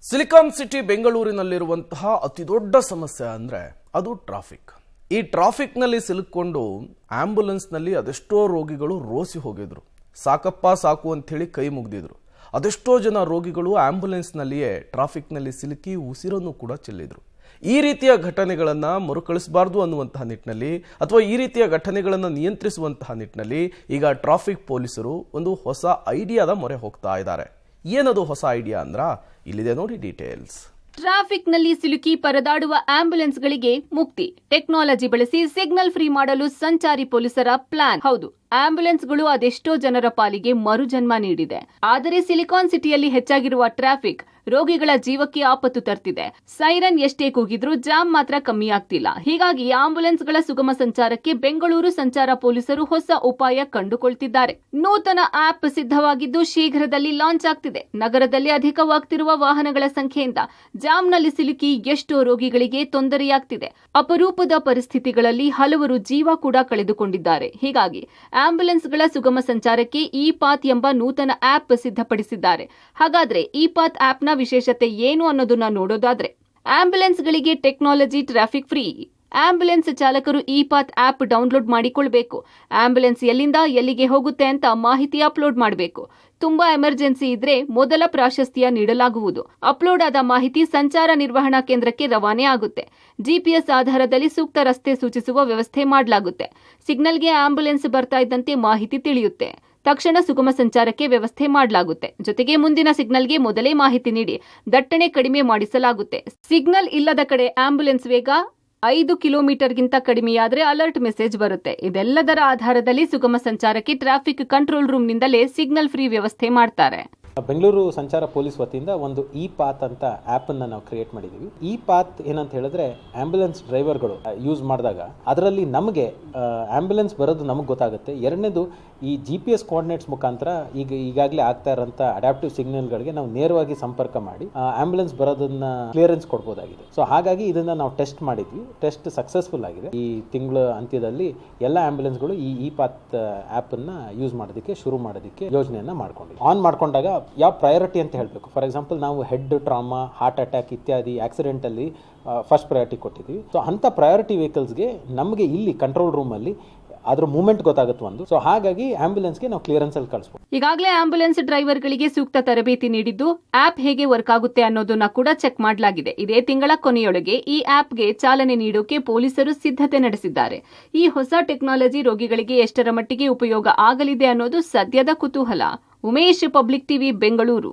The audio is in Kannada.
ಸಿಲಿಕಾನ್ ಸಿಟಿ ಬೆಂಗಳೂರಿನಲ್ಲಿರುವಂತಹ ಅತಿದೊಡ್ಡ ಸಮಸ್ಯೆ ಅಂದರೆ ಅದು ಟ್ರಾಫಿಕ್. ಈ ಟ್ರಾಫಿಕ್ನಲ್ಲಿ ಸಿಲುಕೊಂಡು ಆಂಬ್ಯುಲೆನ್ಸ್ನಲ್ಲಿ ಅದೆಷ್ಟೋ ರೋಗಿಗಳು ರೋಸಿ ಹೋಗಿದ್ರು. ಸಾಕಪ್ಪ ಸಾಕು ಅಂಥೇಳಿ ಕೈ ಮುಗಿದಿದ್ರು. ಅದೆಷ್ಟೋ ಜನ ರೋಗಿಗಳು ಆಂಬ್ಯುಲೆನ್ಸ್ನಲ್ಲಿಯೇ ಟ್ರಾಫಿಕ್ನಲ್ಲಿ ಸಿಲುಕಿ ಉಸಿರನ್ನು ಕೂಡ ಚೆಲ್ಲಿದ್ರು. ಈ ರೀತಿಯ ಘಟನೆಗಳನ್ನು ಮರುಕಳಿಸಬಾರ್ದು ಅನ್ನುವಂತಹ ನಿಟ್ಟಿನಲ್ಲಿ ಅಥವಾ ಈ ರೀತಿಯ ಘಟನೆಗಳನ್ನು ನಿಯಂತ್ರಿಸುವಂತಹ ನಿಟ್ಟಿನಲ್ಲಿ ಈಗ ಟ್ರಾಫಿಕ್ ಪೊಲೀಸರು ಒಂದು ಹೊಸ ಐಡಿಯಾದ ಮೊರೆ ಹೋಗ್ತಾ ಇದ್ದಾರೆ. ಏನದು ಹೊಸ ಐಡಿಯಾ ಅಂದ್ರ ಇಲ್ಲಿದೆ ನೋಡಿ ಡೀಟೇಲ್ಸ್. ಟ್ರಾಫಿಕ್ನಲ್ಲಿ ಸಿಲುಕಿ ಪರದಾಡುವ ಆಂಬ್ಯುಲೆನ್ಸ್ಗಳಿಗೆ ಮುಕ್ತಿ. ಟೆಕ್ನಾಲಜಿ ಬಳಸಿ ಸಿಗ್ನಲ್ ಫ್ರೀ ಮಾಡಲು ಸಂಚಾರಿ ಪೊಲೀಸರ ಪ್ಲಾನ್. ಹೌದು, ಆಂಬ್ಯುಲೆನ್ಸ್ಗಳು ಅದೆಷ್ಟೋ ಜನರ ಪಾಲಿಗೆ ಮರುಜನ್ಮ ನೀಡಿದೆ. ಆದರೆ ಸಿಲಿಕಾನ್ ಸಿಟಿಯಲ್ಲಿ ಹೆಚ್ಚಾಗಿರುವ ಟ್ರಾಫಿಕ್ ರೋಗಿಗಳ ಜೀವಕ್ಕೆ ಆಪತ್ತು ತರ್ತಿದೆ. ಸೈರನ್ ಎಷ್ಟೇ ಕೂಗಿದ್ರೂ ಜಾಮ್ ಮಾತ್ರ ಕಮ್ಮಿ ಆಗ್ತಿಲ್ಲ. ಹೀಗಾಗಿ ಆಂಬ್ಯುಲೆನ್ಸ್ಗಳ ಸುಗಮ ಸಂಚಾರಕ್ಕೆ ಬೆಂಗಳೂರು ಸಂಚಾರ ಪೊಲೀಸರು ಹೊಸ ಉಪಾಯ ಕಂಡುಕೊಳ್ತಿದ್ದಾರೆ. ನೂತನ ಆಪ್ ಸಿದ್ಧವಾಗಿದ್ದು ಶೀಘ್ರದಲ್ಲಿ ಲಾಂಚ್ ಆಗ್ತಿದೆ. ನಗರದಲ್ಲಿ ಅಧಿಕವಾಗ್ತಿರುವ ವಾಹನಗಳ ಸಂಖ್ಯೆಯಿಂದ ಜಾಮ್ನಲ್ಲಿ ಸಿಲುಕಿ ಎಷ್ಟೋ ರೋಗಿಗಳಿಗೆ ತೊಂದರೆಯಾಗ್ತಿದೆ. ಅಪರೂಪದ ಪರಿಸ್ಥಿತಿಗಳಲ್ಲಿ ಹಲವರು ಜೀವ ಕೂಡ ಕಳೆದುಕೊಂಡಿದ್ದಾರೆ. ಹೀಗಾಗಿ ಆಂಬ್ಯುಲೆನ್ಸ್ಗಳ ಸುಗಮ ಸಂಚಾರಕ್ಕೆ ಇ ಪಾತ್ ಎಂಬ ನೂತನ ಆಪ್ ಸಿದ್ಧಪಡಿಸಿದ್ದಾರೆ. ಹಾಗಾದ್ರೆ ಇ ಪಾತ್ ಆಪ್ನ ವಿಶೇಷತೆ ಏನು ಅನ್ನೋದನ್ನ ನೋಡೋದಾದ್ರೆ, ಆಂಬ್ಯುಲೆನ್ಸ್ಗಳಿಗೆ ಟೆಕ್ನಾಲಜಿ ಟ್ರಾಫಿಕ್ ಫ್ರೀ. ಆಂಬ್ಯುಲೆನ್ಸ್ ಚಾಲಕರು ಇ ಪಾತ್ ಆಪ್ ಡೌನ್ಲೋಡ್ ಮಾಡಿಕೊಳ್ಬೇಕು. ಆಂಬ್ಯುಲೆನ್ಸ್ ಎಲ್ಲಿಂದ ಎಲ್ಲಿಗೆ ಹೋಗುತ್ತೆ ಅಂತ ಮಾಹಿತಿ ಅಪ್ಲೋಡ್ ಮಾಡಬೇಕು. ತುಂಬಾ ಎಮರ್ಜೆನ್ಸಿ ಇದ್ರೆ ಮೊದಲ ಪ್ರಾಶಸ್ತ್ಯ ನೀಡಲಾಗುವುದು. ಅಪ್ಲೋಡ್ ಆದ ಮಾಹಿತಿ ಸಂಚಾರ ನಿರ್ವಹಣಾ ಕೇಂದ್ರಕ್ಕೆ ರವಾನೆ ಆಗುತ್ತೆ. ಜಿಪಿಎಸ್ ಆಧಾರದಲ್ಲಿ ಸೂಕ್ತ ರಸ್ತೆ ಸೂಚಿಸುವ ವ್ಯವಸ್ಥೆ ಮಾಡಲಾಗುತ್ತೆ. ಸಿಗ್ನಲ್ಗೆ ಆಂಬ್ಯುಲೆನ್ಸ್ ಬರ್ತಾ ಇದ್ದಂತೆ ಮಾಹಿತಿ ತಿಳಿಯುತ್ತೆ. ತಕ್ಷಣ ಸುಗಮ ಸಂಚಾರಕ್ಕೆ ವ್ಯವಸ್ಥೆ ಮಾಡಲಾಗುತ್ತೆ. ಜೊತೆಗೆ ಮುಂದಿನ ಸಿಗ್ನಲ್ಗೆ ಮೊದಲೇ ಮಾಹಿತಿ ನೀಡಿ ದಟ್ಟಣೆ ಕಡಿಮೆ ಮಾಡಿಸಲಾಗುತ್ತೆ. ಸಿಗ್ನಲ್ ಇಲ್ಲದ ಕಡೆ ಆಂಬ್ಯುಲೆನ್ಸ್ ವೇಗ 5 ಕಿಲೋಮೀಟರ್ಗಿಂತ ಕಡಿಮೆಯಾದರೆ ಅಲರ್ಟ್ ಮೆಸೇಜ್ ಬರುತ್ತೆ. ಇದೆಲ್ಲದರ ಆಧಾರದಲ್ಲಿ ಸುಗಮ ಸಂಚಾರಕ್ಕೆ ಟ್ರಾಫಿಕ್ ಕಂಟ್ರೋಲ್ ರೂಮ್ನಿಂದಲೇ ಸಿಗ್ನಲ್ ಫ್ರೀ ವ್ಯವಸ್ಥೆ ಮಾಡ್ತಾರೆ. ಬೆಂಗಳೂರು ಸಂಚಾರ ಪೊಲೀಸ್ ವತಿಯಿಂದ ಒಂದು ಇ ಪಾತ್ ಅಂತ ಆ್ಯಪ್ ಅನ್ನು ನಾವು ಕ್ರಿಯೇಟ್ ಮಾಡಿದ್ದೀವಿ. ಇ ಪಾತ್ ಏನಂತ ಹೇಳಿದ್ರೆ ಆಂಬ್ಯುಲೆನ್ಸ್ ಡ್ರೈವರ್ಗಳು ಯೂಸ್ ಮಾಡಿದಾಗ ಅದರಲ್ಲಿ ನಮಗೆ ಆಂಬ್ಯುಲೆನ್ಸ್ ಬರೋದು ನಮಗೆ ಗೊತ್ತಾಗುತ್ತೆ. ಎರಡನೇದು, ಈ GPS ಕೋಆರ್ಡಿನೇಟ್ಸ್ ಮುಖಾಂತರ ಈಗಾಗಲೇ ಆಗ್ತಾ ಇರೋಂಥ ಅಡ್ಯಾಪ್ಟಿವ್ ಸಿಗ್ನಲ್ಗಳಿಗೆ ನಾವು ನೇರವಾಗಿ ಸಂಪರ್ಕ ಮಾಡಿ ಆಂಬ್ಯುಲೆನ್ಸ್ ಬರೋದನ್ನ ಕ್ಲಿಯರೆನ್ಸ್ ಕೊಡ್ಬೋದಾಗಿದೆ. ಸೊ ಹಾಗಾಗಿ ಇದನ್ನ ನಾವು ಟೆಸ್ಟ್ ಮಾಡಿದ್ವಿ. ಟೆಸ್ಟ್ ಸಕ್ಸಸ್ಫುಲ್ ಆಗಿದೆ. ಈ ತಿಂಗಳ ಅಂತ್ಯದಲ್ಲಿ ಎಲ್ಲ ಆಂಬ್ಯುಲೆನ್ಸ್ಗಳು ಈ ಇ ಪಾತ್ ಆ್ಯಪ್ ಅನ್ನ ಯೂಸ್ ಮಾಡೋದಕ್ಕೆ ಶುರು ಮಾಡೋದಕ್ಕೆ ಯೋಜನೆಯನ್ನ ಮಾಡ್ಕೊಂಡಿದ್ವಿ. ಆನ್ ಮಾಡ್ಕೊಂಡಾಗ ಯಾವ ಪ್ರಯಾರಿಟಿ ಅಂತ ಹೇಳಬೇಕು. ಫಾರ್ ಎಕ್ಸಾಂಪಲ್, ನಾವು ಹೆಡ್ ಟ್ರಾಮಾ, ಹಾರ್ಟ್ ಅಟ್ಯಾಕ್ ಇತ್ಯಾದಿ ಆಕ್ಸಿಡೆಂಟ್ ಅಲ್ಲಿ ಫಸ್ಟ್ ಪ್ರಯಾರಿಟಿ ಕೊಟ್ಟಿದ್ದೀವಿ. ಸೊ ಅಂಥ ಪ್ರಯಾರಿಟಿ ವೆಹಿಕಲ್ಸ್ಗೆ ನಮಗೆ ಇಲ್ಲಿ ಕಂಟ್ರೋಲ್ ರೂಮ್ ಅಲ್ಲಿ ಅದರ ಮೂವ್ಮೆಂಟ್ ಗೊತ್ತಾಗುತ್ತೆ ಒಂದು. ಸೊ ಹಾಗಾಗಿ ಆಂಬ್ಯುಲೆನ್ಸ್ಗೆ ನಾವು ಕ್ಲಿಯರೆನ್ಸ್ ಅಲ್ಲಿ ಕಳಿಸಬಹುದು. ಈಗಾಗಲೇ ಆಂಬ್ಯುಲೆನ್ಸ್ ಡ್ರೈವರ್ಗಳಿಗೆ ಸೂಕ್ತ ತರಬೇತಿ ನೀಡಿದ್ದು ಆಪ್ ಹೇಗೆ ವರ್ಕ್ ಆಗುತ್ತೆ ಅನ್ನೋದನ್ನ ಕೂಡ ಚೆಕ್ ಮಾಡಲಾಗಿದೆ. ಇದೇ ತಿಂಗಳ ಕೊನೆಯೊಳಗೆ ಈ ಆಪ್ಗೆ ಚಾಲನೆ ನೀಡೋಕೆ ಪೊಲೀಸರು ಸಿದ್ಧತೆ ನಡೆಸಿದ್ದಾರೆ. ಈ ಹೊಸ ಟೆಕ್ನಾಲಜಿ ರೋಗಿಗಳಿಗೆ ಎಷ್ಟರ ಮಟ್ಟಿಗೆ ಉಪಯೋಗ ಆಗಲಿದೆ ಅನ್ನೋದು ಸದ್ಯದ ಕುತೂಹಲ. Umesh, public TV, Bengaluru.